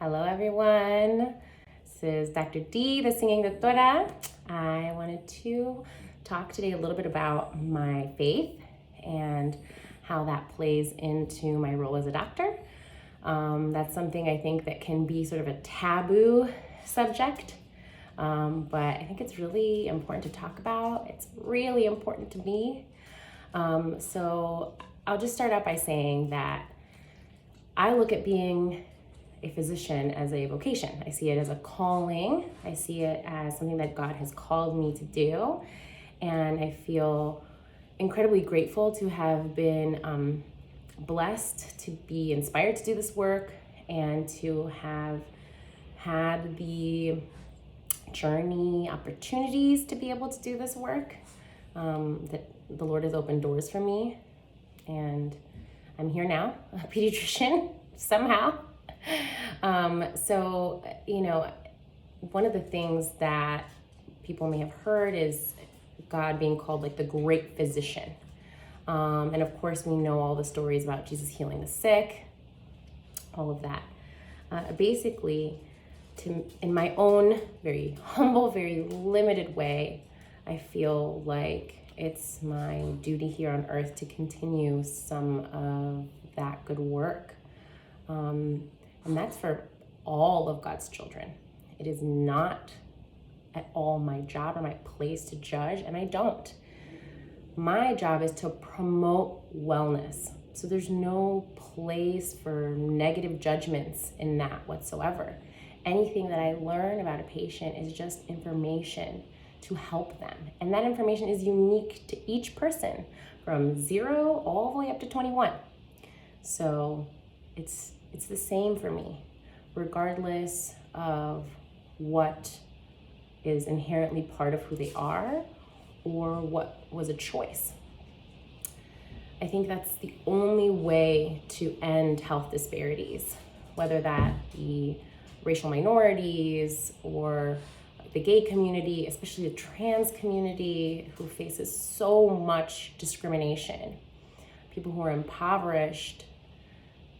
Hello everyone, this is Dr. D, the Singing Doctora. I wanted to talk today a little bit about my faith and how that plays into my role as a doctor. That's something I think that can be sort of a taboo subject, but I think it's really important to talk about. It's really important to me. So I'll just start out by saying that I look at being a physician as a vocation. I see it as a calling. I see it as something that God has called me to do. And I feel incredibly grateful to have been blessed to be inspired to do this work and to have had the journey opportunities to be able to do this work. That the Lord has opened doors for me, and I'm here now, a pediatrician, somehow. So, one of the things that people may have heard is God being called like the great physician. And of course, we know all the stories about Jesus healing the sick, all of that. Basically, in my own very humble, very limited way, I feel like it's my duty here on earth to continue some of that good work. And that's for all of God's children. It is not at all my job or my place to judge, and I don't. My job is to promote wellness. So there's no place for negative judgments in that whatsoever. Anything that I learn about a patient is just information to help them. And that information is unique to each person from 0 all the way up to 21. So it's the same for me, regardless of what is inherently part of who they are or what was a choice. I think that's the only way to end health disparities, whether that be racial minorities or the gay community, especially the trans community who faces so much discrimination, people who are impoverished.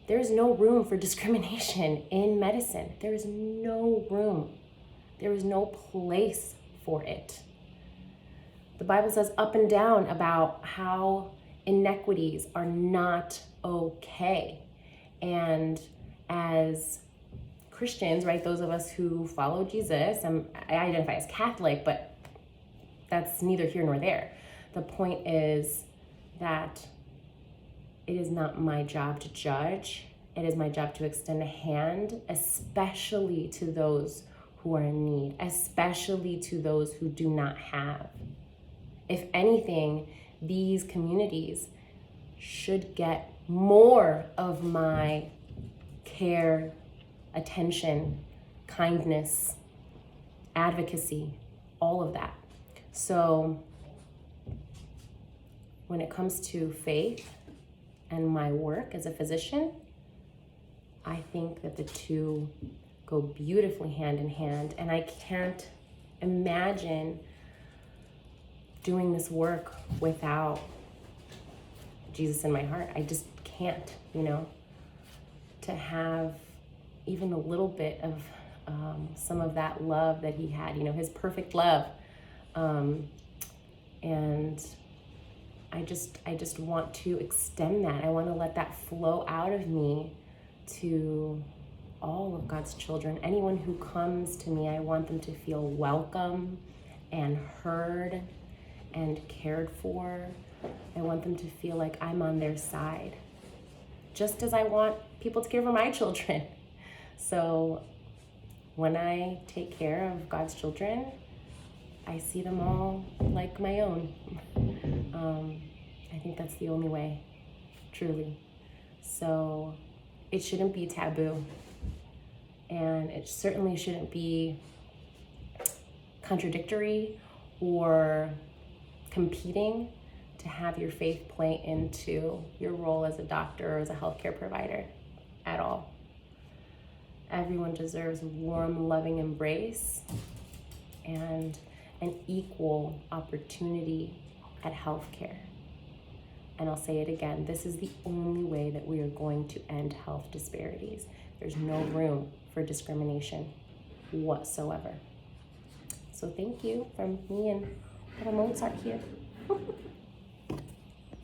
There is no room for discrimination in medicine. There is no room. There is no place for it. The Bible says up and down about how inequities are not okay. And as Christians, right, those of us who follow Jesus, I identify as Catholic, but that's neither here nor there. The point is that it is not my job to judge. It is my job to extend a hand, especially to those who are in need, especially to those who do not have. If anything, these communities should get more of my care, attention, kindness, advocacy, all of that. So when it comes to faith and my work as a physician, I think that the two go beautifully hand in hand, and I can't imagine doing this work without Jesus in my heart. I just can't, to have even a little bit of some of that love that he had, his perfect love. And I just want to extend that. I want to let that flow out of me to all of God's children. Anyone who comes to me, I want them to feel welcome and heard and cared for. I want them to feel like I'm on their side, just as I want people to care for my children. So when I take care of God's children, I see them all like my own. I think that's the only way, truly. So it shouldn't be taboo, and it certainly shouldn't be contradictory or competing to have your faith play into your role as a doctor or as a healthcare provider at all. Everyone deserves a warm, loving embrace and an equal opportunity at healthcare. And I'll say it again, this is the only way that we are going to end health disparities. There's no room for discrimination whatsoever. So thank you from me and Papa Mozart here.